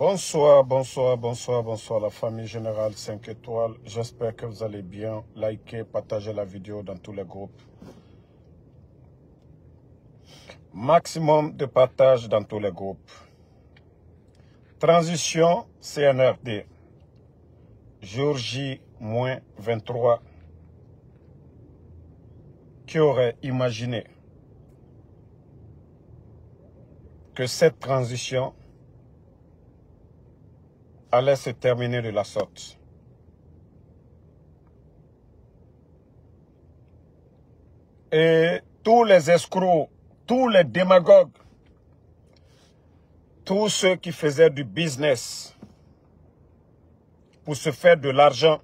Bonsoir, bonsoir, bonsoir, bonsoir la famille Générale 5 étoiles. J'espère que vous allez bien. Likez, partagez la vidéo dans tous les groupes. Maximum de partage dans tous les groupes. Transition CNRD. Jour J-23. Qui aurait imaginé que cette transition allait se terminer de la sorte? Et tous les escrocs, tous les démagogues, tous ceux qui faisaient du business pour se faire de l'argent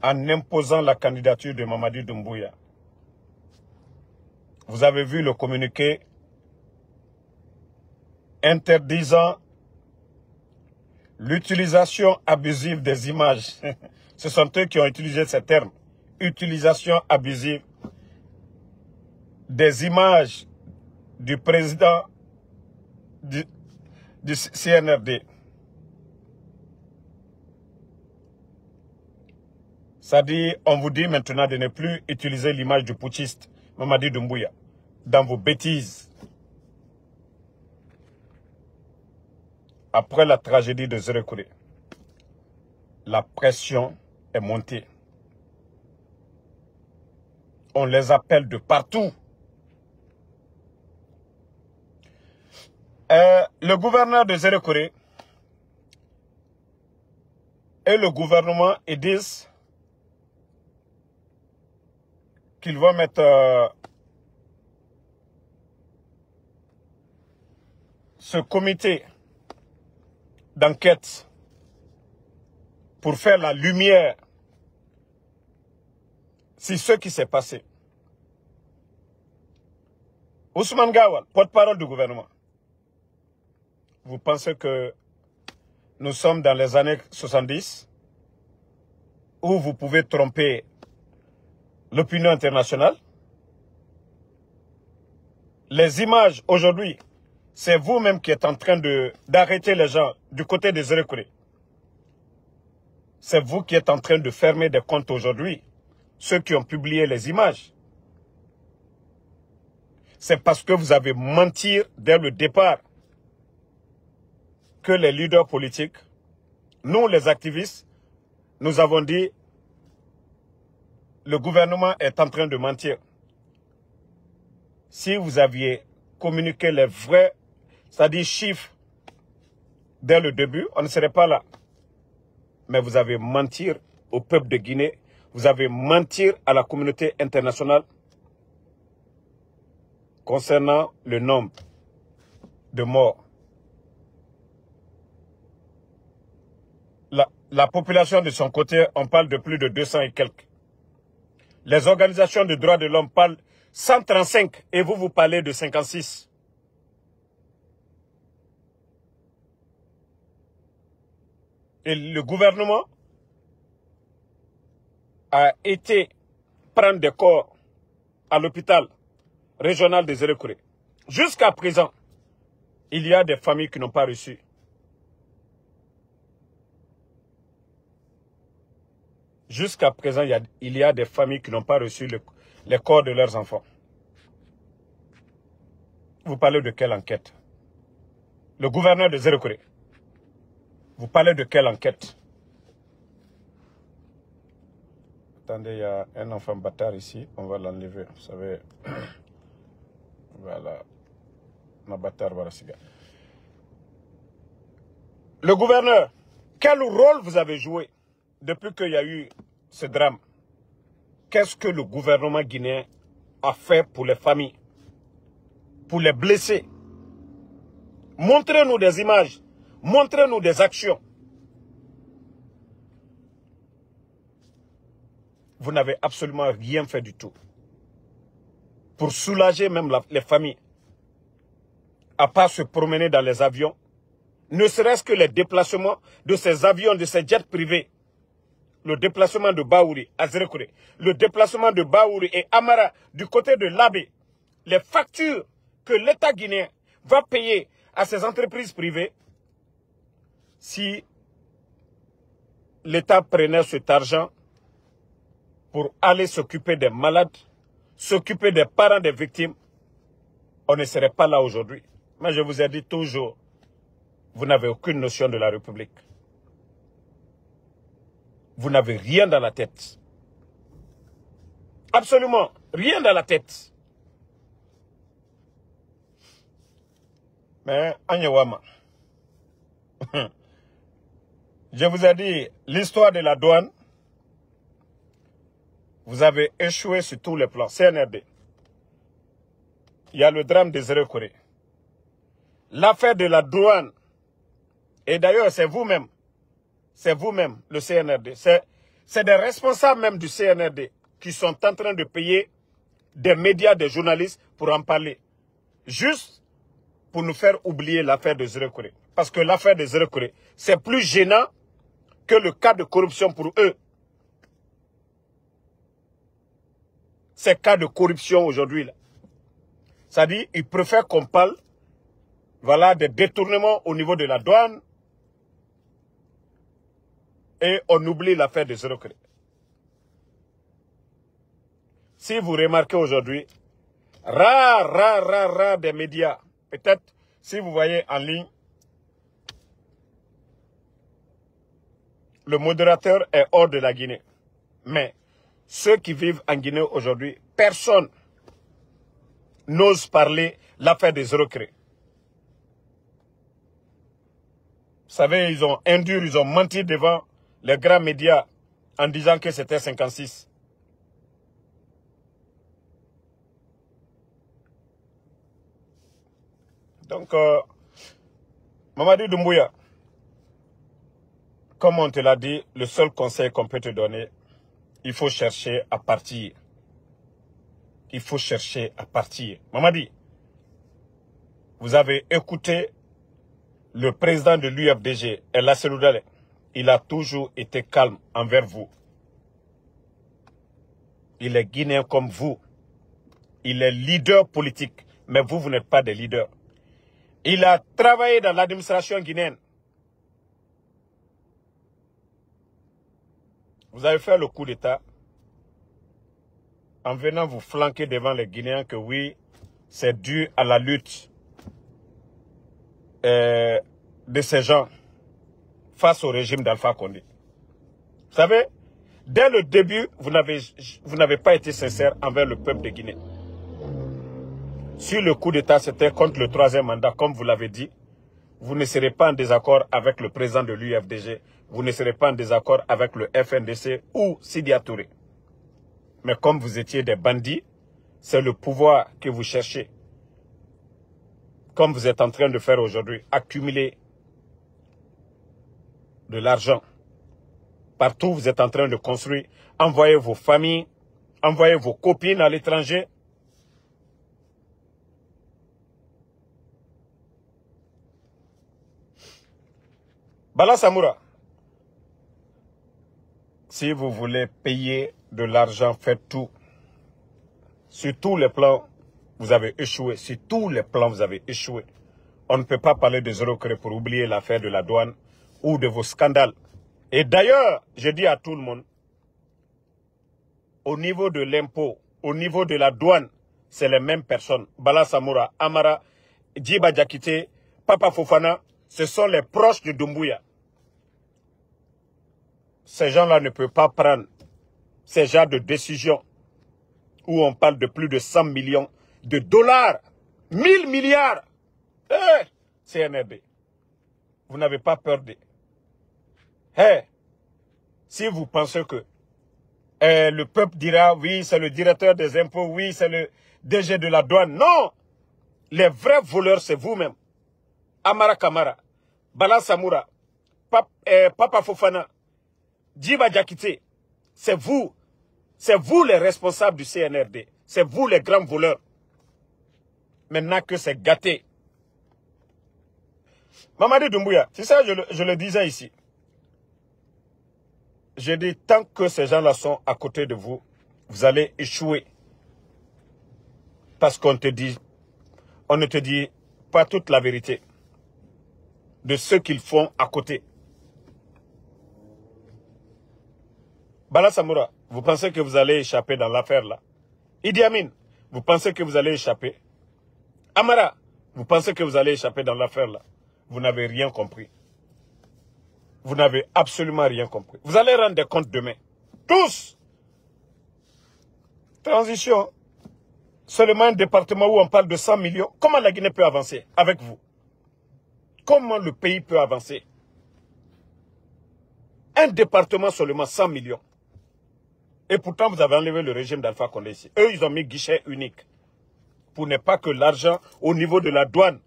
en imposant la candidature de Mamadi Doumbouya. Vous avez vu le communiqué interdisant l'utilisation abusive des images. Ce sont eux qui ont utilisé ce terme. Utilisation abusive des images du président du CNRD. Ça dit, on vous dit maintenant de ne plus utiliser l'image du putschiste Mamadi Doumbouya dans vos bêtises. Après la tragédie de Zérekouré, la pression est montée. On les appelle de partout. Le gouverneur de Zérekouré et le gouvernement, ils disent qu'ils vont mettre ce comité d'enquête pour faire la lumière sur ce qui s'est passé. Ousmane Gawal, porte-parole du gouvernement, vous pensez que nous sommes dans les années 70 où vous pouvez tromper l'opinion internationale? Les images aujourd'hui, c'est vous-même qui êtes en train d'arrêter les gens du côté des Zérekouré. C'est vous qui êtes en train de fermer des comptes aujourd'hui, ceux qui ont publié les images. C'est parce que vous avez menti dès le départ que les leaders politiques, nous les activistes, nous avons dit le gouvernement est en train de mentir. Si vous aviez communiqué les vrais, c'est-à-dire chiffres, dès le début, on ne serait pas là. Mais vous avez menti au peuple de Guinée, vous avez menti à la communauté internationale concernant le nombre de morts. La population de son côté, on parle de plus de 200 et quelques. Les organisations de droits de l'homme parlent 135 et vous parlez de 56. Et le gouvernement a été prendre des corps à l'hôpital régional de Zérekouré. Jusqu'à présent, il y a des familles qui n'ont pas reçu. Jusqu'à présent, il y a des familles qui n'ont pas reçu les corps de leurs enfants. Vous parlez de quelle enquête? Le gouverneur de Zérekouré. Vous parlez de quelle enquête? Attendez, il y a un enfant bâtard ici. On va l'enlever. Vous savez. Voilà. Ma bâtard, voilà, c'est bien. Le gouverneur, quel rôle vous avez joué depuis qu'il y a eu ce drame? Qu'est-ce que le gouvernement guinéen a fait pour les familles, pour les blessés? Montrez-nous des images, montrez-nous des actions. Vous n'avez absolument rien fait du tout. Pour soulager même les familles, à part se promener dans les avions, ne serait-ce que les déplacements de ces avions, de ces jets privés, le déplacement de Baouri à Zérekouré, le déplacement de Baouri et Amara du côté de l'Abbé, les factures que l'État guinéen va payer à ces entreprises privées, si l'État prenait cet argent pour aller s'occuper des malades, s'occuper des parents des victimes, on ne serait pas là aujourd'hui. Mais je vous ai dit toujours, vous n'avez aucune notion de la République. Vous n'avez rien dans la tête. Absolument rien dans la tête. Mais, Anyawama, je vous ai dit, l'histoire de la douane, vous avez échoué sur tous les plans. CNRD. Il y a le drame des Zéro-Corée. L'affaire de la douane, et d'ailleurs c'est vous-même, le CNRD, c'est des responsables même du CNRD qui sont en train de payer des médias, des journalistes pour en parler. Juste pour nous faire oublier l'affaire de Zéro-Corée. Parce que l'affaire de Zéro-Corée, c'est plus gênant que le cas de corruption pour eux. Ces cas de corruption aujourd'hui, là. C'est-à-dire, ils préfèrent qu'on parle, voilà, des détournements au niveau de la douane et on oublie l'affaire de Zéro-Corée. Si vous remarquez aujourd'hui, rare des médias, peut-être si vous voyez en ligne, le modérateur est hors de la Guinée. Mais ceux qui vivent en Guinée aujourd'hui, personne n'ose parler l'affaire des Zéro-Corée. Vous savez, ils ont enduré, ils ont menti devant les grands médias en disant que c'était 56. Donc, Mamadi Doumbouya, comme on te l'a dit, le seul conseil qu'on peut te donner, il faut chercher à partir. Il faut chercher à partir. Mamadi, vous avez écouté le président de l'UFDG, El Asseloudale. Il a toujours été calme envers vous. Il est guinéen comme vous. Il est leader politique, mais vous, vous n'êtes pas des leaders. Il a travaillé dans l'administration guinéenne. Vous avez fait le coup d'État en venant vous flanquer devant les Guinéens que oui, c'est dû à la lutte de ces gens face au régime d'Alpha Condé. Vous savez, dès le début, vous n'avez pas été sincère envers le peuple de Guinée. Si le coup d'État c'était contre le troisième mandat, comme vous l'avez dit, vous ne serez pas en désaccord avec le président de l'UFDG, vous ne serez pas en désaccord avec le FNDC ou Sidia Touré. Mais comme vous étiez des bandits, c'est le pouvoir que vous cherchez. Comme vous êtes en train de faire aujourd'hui, accumuler de l'argent. Partout, vous êtes en train de construire. Envoyez vos familles, envoyez vos copines à l'étranger. Bala Samoura, si vous voulez payer de l'argent, faites tout. Sur tous les plans, vous avez échoué. Sur tous les plans, vous avez échoué. On ne peut pas parler de Zéro-Corée pour oublier l'affaire de la douane ou de vos scandales. Et d'ailleurs, je dis à tout le monde, au niveau de l'impôt, au niveau de la douane, c'est les mêmes personnes. Bala Samoura, Amara, Djiba Diakité, Papa Fofana, ce sont les proches de Doumbouya. Ces gens-là ne peuvent pas prendre ces genres de décisions où on parle de plus de 100 millions de dollars, 1000 milliards. CNRD, vous n'avez pas peur de... si vous pensez que le peuple dira, oui, c'est le directeur des impôts, oui, c'est le DG de la douane. Non, les vrais voleurs, c'est vous-même. Amara Kamara, Bala Samoura, Papa Fofana, Djiba Diakité, c'est vous les responsables du CNRD, c'est vous les grands voleurs. Maintenant que c'est gâté. Mamadi Doumbouya, c'est ça, je le disais ici. J'ai dit, tant que ces gens-là sont à côté de vous, vous allez échouer. Parce qu'on ne te dit pas toute la vérité. de ce qu'ils font à côté. Bala Samoura, vous pensez que vous allez échapper dans l'affaire là? Idi Amin, vous pensez que vous allez échapper? Amara, vous pensez que vous allez échapper dans l'affaire là? Vous n'avez rien compris. Vous n'avez absolument rien compris. Vous allez rendre des comptes demain. Tous. Transition. Seulement un département où on parle de 100 millions. Comment la Guinée peut avancer avec vous? Comment le pays peut avancer? Un département seulement 100 millions. Et pourtant, vous avez enlevé le régime d'Alpha Condé ici. Eux, ils ont mis guichet unique. Pour ne pas que l'argent au niveau de la douane,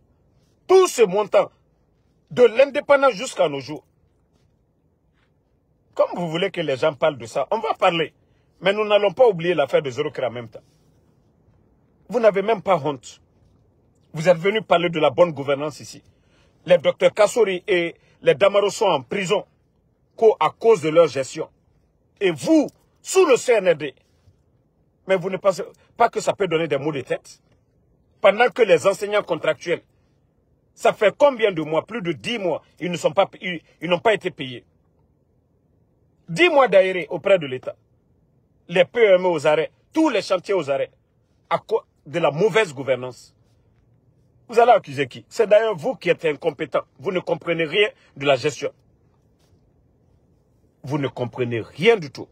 tout ce montant, de l'indépendance jusqu'à nos jours. Comme vous voulez que les gens parlent de ça, on va parler. Mais nous n'allons pas oublier l'affaire de Zerokri en même temps. Vous n'avez même pas honte. Vous êtes venus parler de la bonne gouvernance ici. Les docteurs Kassori et les Damaro sont en prison à cause de leur gestion. Et vous, sous le CNRD, mais vous ne pensez pas que ça peut donner des maux de tête? Pendant que les enseignants contractuels, ça fait combien de mois? Plus de 10 mois, ils n'ont pas été payés. 10 mois d'aéré auprès de l'État. Les PME aux arrêts, tous les chantiers aux arrêts, à cause de la mauvaise gouvernance. Vous allez accuser qui? C'est d'ailleurs vous qui êtes incompétent. Vous ne comprenez rien de la gestion. Vous ne comprenez rien du tout.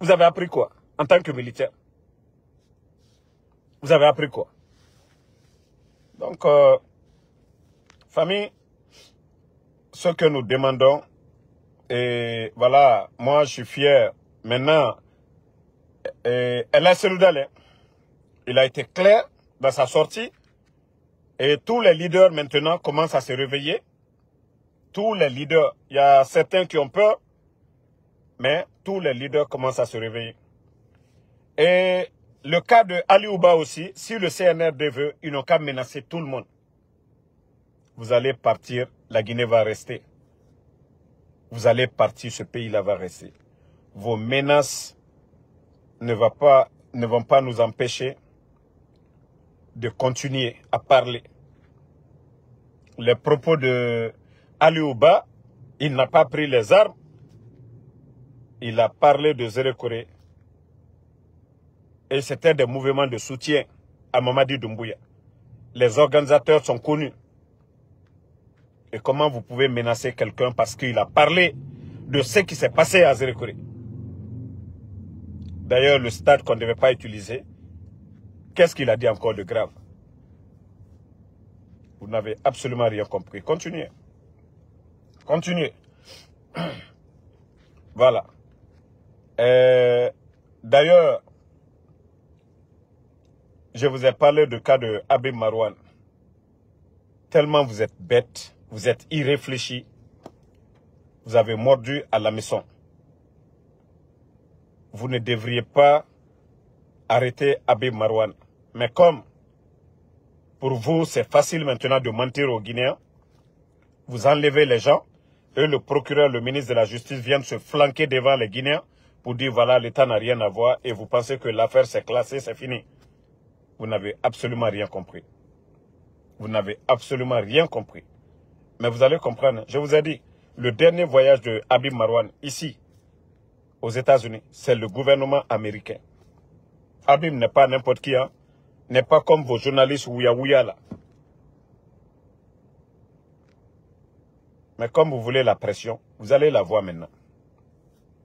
Vous avez appris quoi en tant que militaire? Vous avez appris quoi? Donc, famille, ce que nous demandons, et voilà, moi je suis fier. Maintenant, Ella Seloudalé, il a été clair dans sa sortie. Et tous les leaders maintenant commencent à se réveiller. Tous les leaders, il y a certains qui ont peur, mais tous les leaders commencent à se réveiller. Et le cas de Ali Ouba aussi, si le CNRD veut, ils n'ont qu'à menacer tout le monde. Vous allez partir, la Guinée va rester. Vous allez partir, ce pays-là va rester. Vos menaces ne vont pas nous empêcher de continuer à parler. Les propos de Ali Ouba, il n'a pas pris les armes. Il a parlé de Zerokri. Et c'était des mouvements de soutien à Mamadi Doumbouya. Les organisateurs sont connus. Et comment vous pouvez menacer quelqu'un parce qu'il a parlé de ce qui s'est passé à Zerokri? D'ailleurs, le stade qu'on ne devait pas utiliser, qu'est-ce qu'il a dit encore de grave? Vous n'avez absolument rien compris. Continuez. Continuez. Voilà. D'ailleurs, je vous ai parlé du cas de Habib Marouane. Tellement vous êtes bête, vous êtes irréfléchi, vous avez mordu à la maison. Vous ne devriez pas arrêter Habib Marouane. Mais comme pour vous, c'est facile maintenant de mentir aux Guinéens, vous enlevez les gens, et le procureur, le ministre de la Justice viennent se flanquer devant les Guinéens pour dire voilà, l'État n'a rien à voir et vous pensez que l'affaire s'est classée, c'est fini. Vous n'avez absolument rien compris. Vous n'avez absolument rien compris. Mais vous allez comprendre, je vous ai dit, le dernier voyage de Habib Marouane ici, aux États-Unis, c'est le gouvernement américain. Habib n'est pas n'importe qui, hein. N'est pas comme vos journalistes ouya là. Mais comme vous voulez la pression, vous allez la voir maintenant.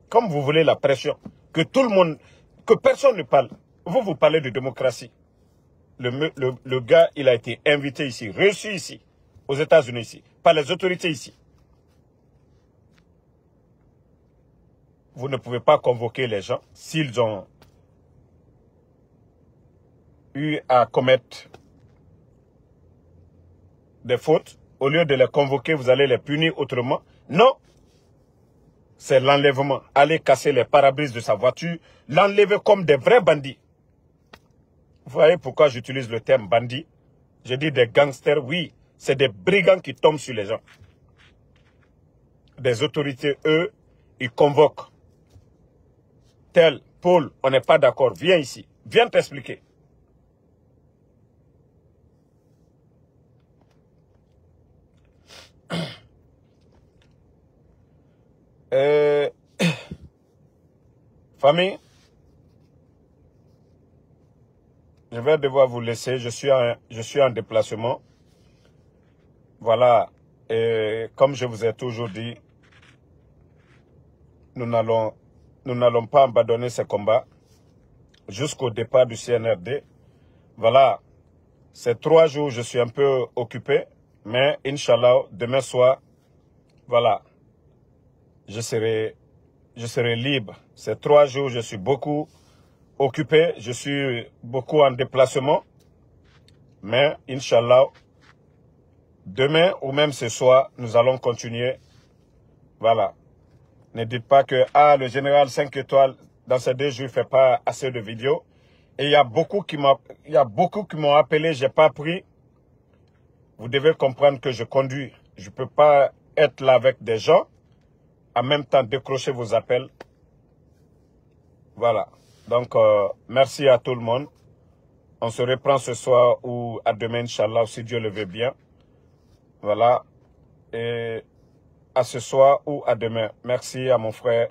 Comme vous voulez la pression, que tout le monde, que personne ne parle. Vous parlez de démocratie. Le gars, il a été invité ici, reçu ici, aux États-Unis ici, par les autorités ici. Vous ne pouvez pas convoquer les gens s'ils ont eu à commettre des fautes. Au lieu de les convoquer, vous allez les punir autrement. Non, c'est l'enlèvement. Aller casser les pare-brises de sa voiture, l'enlever comme des vrais bandits. Vous voyez pourquoi j'utilise le terme bandit? Je dis des gangsters, oui, c'est des brigands qui tombent sur les gens. Des autorités, eux, ils convoquent. Tel, Paul, on n'est pas d'accord, viens ici, viens t'expliquer. Famille, je vais devoir vous laisser. Je suis en déplacement. Voilà. Et comme je vous ai toujours dit, nous n'allons pas abandonner ce combat jusqu'au départ du CNRD. Voilà. Ces 3 jours, je suis un peu occupé. Mais, Inch'Allah, demain soir, voilà, je serai libre. Ces 3 jours, je suis beaucoup occupé. Je suis beaucoup en déplacement. Mais, Inch'Allah, demain ou même ce soir, nous allons continuer. Voilà. Ne dites pas que le général 5 étoiles, dans ces 2 jours, ne fait pas assez de vidéos. Et il y a beaucoup qui m'ont appelé, je n'ai pas pris. Vous devez comprendre que je conduis. Je ne peux pas être là avec des gens, en même temps décrocher vos appels. Voilà. Donc, merci à tout le monde. On se reprend ce soir ou à demain, Inch'Allah, si Dieu le veut bien. Voilà. Et à ce soir ou à demain. Merci à mon frère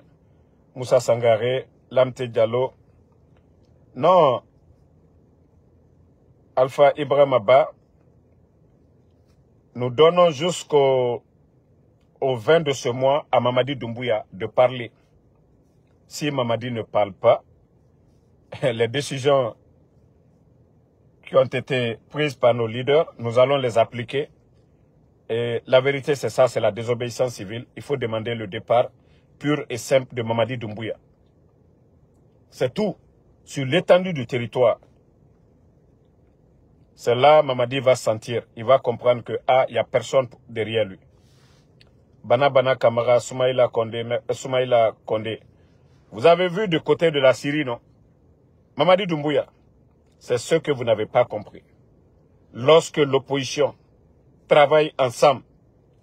Moussa Sangaré, Lamte Diallo. Non, Alpha Ibrahim Abba, nous donnons jusqu'au 20 de ce mois à Mamadi Doumbouya de parler. Si Mamadi ne parle pas, les décisions qui ont été prises par nos leaders, nous allons les appliquer. Et la vérité, c'est ça, c'est la désobéissance civile. Il faut demander le départ pur et simple de Mamadi Doumbouya. C'est tout. Sur l'étendue du territoire. C'est là Mamadi va sentir. Il va comprendre que il n'y a personne derrière lui. Bana Kamara, Soumaïla Kondé. Vous avez vu du côté de la Syrie, non? Mamadi Doumbouya, c'est ce que vous n'avez pas compris. Lorsque l'opposition travaille ensemble,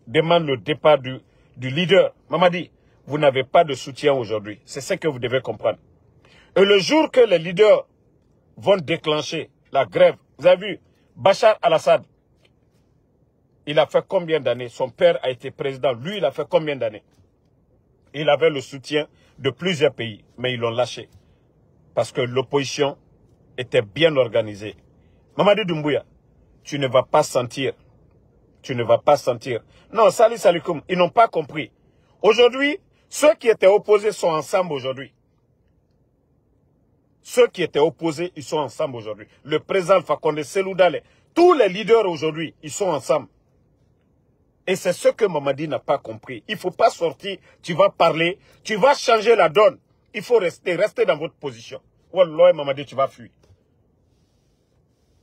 demande le départ du leader, Mamadi, vous n'avez pas de soutien aujourd'hui. C'est ce que vous devez comprendre. Et le jour que les leaders vont déclencher la grève, vous avez vu, Bachar al-Assad, il a fait combien d'années? Son père a été président. Lui, il a fait combien d'années? Il avait le soutien de plusieurs pays, mais ils l'ont lâché. Parce que l'opposition était bien organisée. Mamadi Doumbouya, tu ne vas pas sentir. Tu ne vas pas sentir. Non, salut, salikoum, ils n'ont pas compris. Aujourd'hui, ceux qui étaient opposés sont ensemble aujourd'hui. Ceux qui étaient opposés, ils sont ensemble aujourd'hui. Le président Alpha Condé, Selou Dale, tous les leaders aujourd'hui, ils sont ensemble. Et c'est ce que Mamadi n'a pas compris. Il ne faut pas sortir, tu vas parler, tu vas changer la donne. Il faut rester dans votre position. Wallah, Mamadi, tu vas fuir.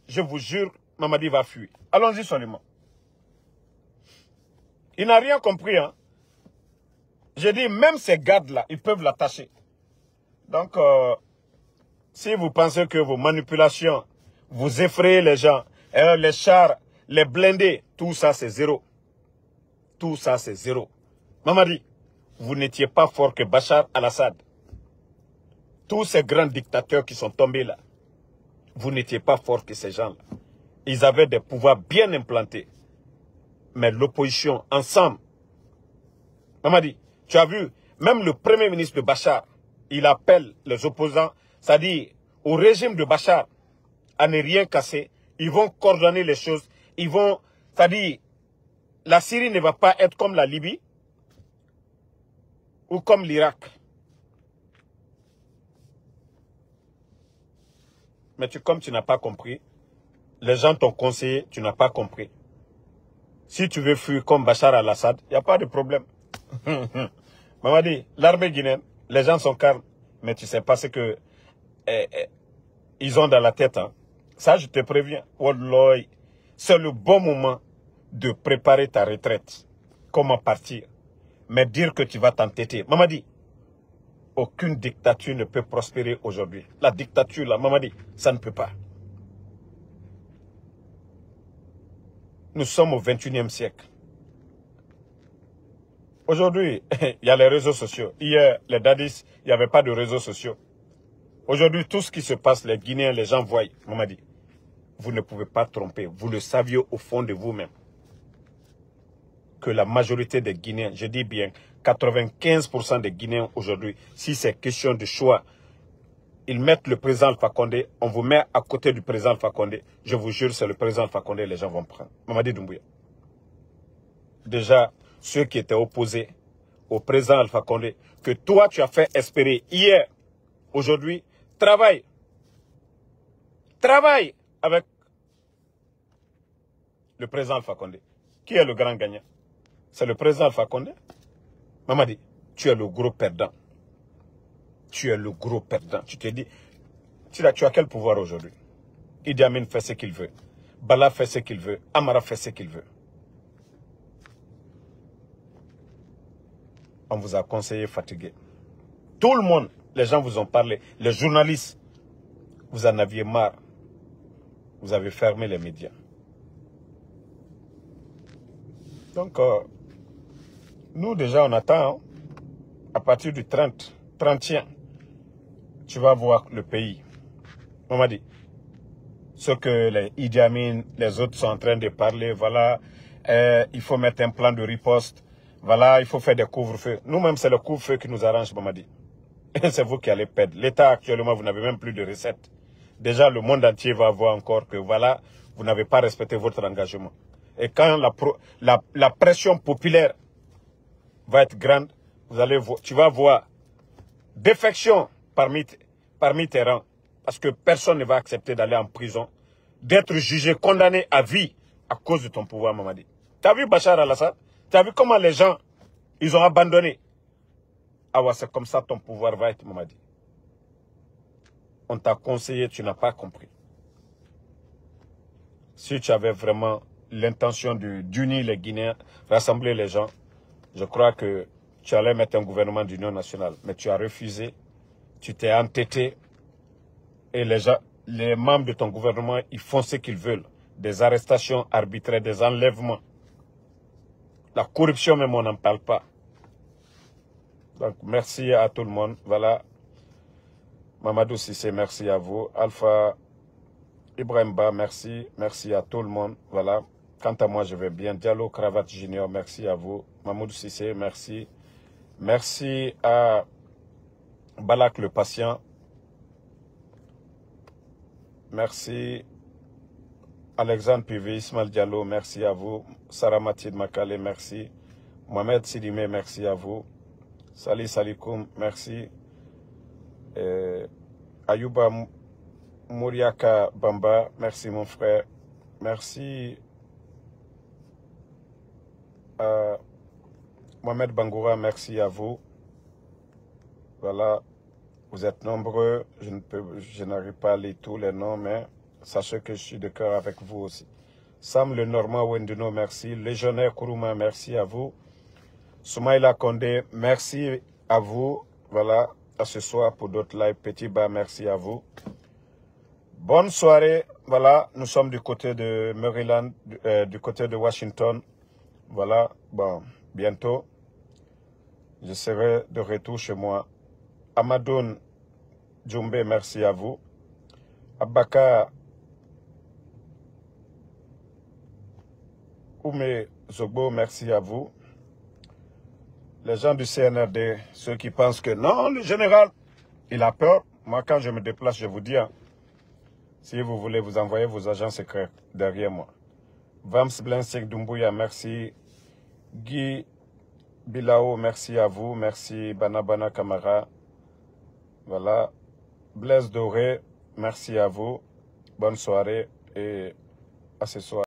Je vous jure, Mamadi va fuir. Allons-y seulement. Il n'a rien compris. Hein. J'ai dit, même ces gardes-là, ils peuvent l'attacher. Donc, si vous pensez que vos manipulations, vous effrayez les gens, les chars, les blindés, tout ça c'est zéro. Tout ça c'est zéro. Mamadi, vous n'étiez pas fort que Bachar al-Assad. Tous ces grands dictateurs qui sont tombés là, vous n'étiez pas fort que ces gens-là. Ils avaient des pouvoirs bien implantés. Mais l'opposition, ensemble. Mamadi, tu as vu, même le premier ministre de Bachar, il appelle les opposants, c'est-à-dire au régime de Bachar, à ne rien casser. Ils vont coordonner les choses. Ils vont, c'est-à-dire, la Syrie ne va pas être comme la Libye ou comme l'Irak. Mais comme tu n'as pas compris, les gens t'ont conseillé, tu n'as pas compris. Si tu veux fuir comme Bachar al-Assad, il n'y a pas de problème. Mamadi, l'armée guinéenne, les gens sont calmes, mais tu ne sais pas ce que ils ont dans la tête. Hein. Ça, je te préviens. Wallah, c'est le bon moment de préparer ta retraite. Comment partir. Mais dire que tu vas t'entêter. Mamadi, aucune dictature ne peut prospérer aujourd'hui. La dictature, là, Mamadi, ça ne peut pas. Nous sommes au 21e siècle. Aujourd'hui, il y a les réseaux sociaux. Hier, les dadis, il n'y avait pas de réseaux sociaux. Aujourd'hui, tout ce qui se passe, les Guinéens, les gens voient. Mamadi, vous ne pouvez pas tromper. Vous le saviez au fond de vous-même. que la majorité des Guinéens, je dis bien 95% des Guinéens aujourd'hui, si c'est question de choix, ils mettent le président Alpha Condé, on vous met à côté du président Alpha Condé, je vous jure, c'est le président Alpha Condé, les gens vont prendre. Mamadi Doumbouya. Déjà, ceux qui étaient opposés au président Alpha Condé, que toi tu as fait espérer hier, aujourd'hui, travaille avec le président Alpha Condé. Qui est le grand gagnant? C'est le président Alpha Condé. Mamadi, tu es le gros perdant. Tu es le gros perdant. Tu te dis, tu as quel pouvoir aujourd'hui? Idi Amin fait ce qu'il veut. Bala fait ce qu'il veut. Amara fait ce qu'il veut. On vous a conseillé fatigué. Tout le monde, les gens vous ont parlé. Les journalistes, vous en aviez marre. Vous avez fermé les médias. Donc, nous déjà on attend, hein, à partir du 31, tu vas voir le pays. On m'a dit, ce que les Idi Amin, les autres sont en train de parler, voilà, il faut mettre un plan de riposte, voilà, il faut faire des couvre-feux. Nous-mêmes, c'est le couvre-feu qui nous arrange, Mamadi. Et c'est vous qui allez perdre. L'État, actuellement, vous n'avez même plus de recettes. Déjà, le monde entier va voir encore que, voilà, vous n'avez pas respecté votre engagement. Et quand la pression populaire va être grande, tu vas voir défection parmi tes rangs. Parce que personne ne va accepter d'aller en prison, d'être jugé, condamné à vie à cause de ton pouvoir, Mamadi. Tu as vu Bachar al-Assad? Tu as vu comment les gens, ils ont abandonné? Ah ouais, c'est comme ça ton pouvoir va être, Mamadi. On t'a conseillé, tu n'as pas compris. Si tu avais vraiment l'intention d'unir les Guinéens, rassembler les gens, je crois que tu allais mettre un gouvernement d'union nationale. Mais tu as refusé, tu t'es entêté et les membres de ton gouvernement, ils font ce qu'ils veulent. Des arrestations arbitraires, des enlèvements. La corruption même, on n'en parle pas. Donc, merci à tout le monde. Voilà. Mamadou Cissé, merci à vous. Alpha Ibrahim Ba, merci. Merci à tout le monde. Voilà. Quant à moi, je vais bien. Diallo Cravate Junior, merci à vous. Mamadou Cissé, merci. Merci à Balak le patient. Merci. Alexandre Pivé, Ismaël Diallo, merci à vous. Sarah Mathilde Makale, merci. Mohamed Sidimé, merci à vous. Salih Salikoum, merci. Ayouba Mouriaka Bamba, merci mon frère. Merci. Mohamed Bangoura, merci à vous. Voilà, vous êtes nombreux. Je n'arrive pas à lire tous les noms, mais sachez que je suis de cœur avec vous aussi. Sam le Normand Wenduno, merci. Légionnaire Kourouma, merci à vous. Soumaïla Condé, merci à vous. Voilà, à ce soir pour d'autres lives. Petit Bas, merci à vous. Bonne soirée. Voilà, nous sommes du côté de Maryland, du côté de Washington. Voilà, bon, bientôt, je serai de retour chez moi. Amadoun Djumbe, merci à vous. Abaka Oumé Zogbo, merci à vous. Les gens du CNRD, ceux qui pensent que non, le général, il a peur. Moi, quand je me déplace, je vous dis, hein, si vous voulez, vous envoyez vos agents secrets derrière moi. Vams Blensek Doumbouya, merci. Guy Bilao, merci à vous. Merci Banabana Kamara. Voilà. Blaise Doré, merci à vous. Bonne soirée et à ce soir.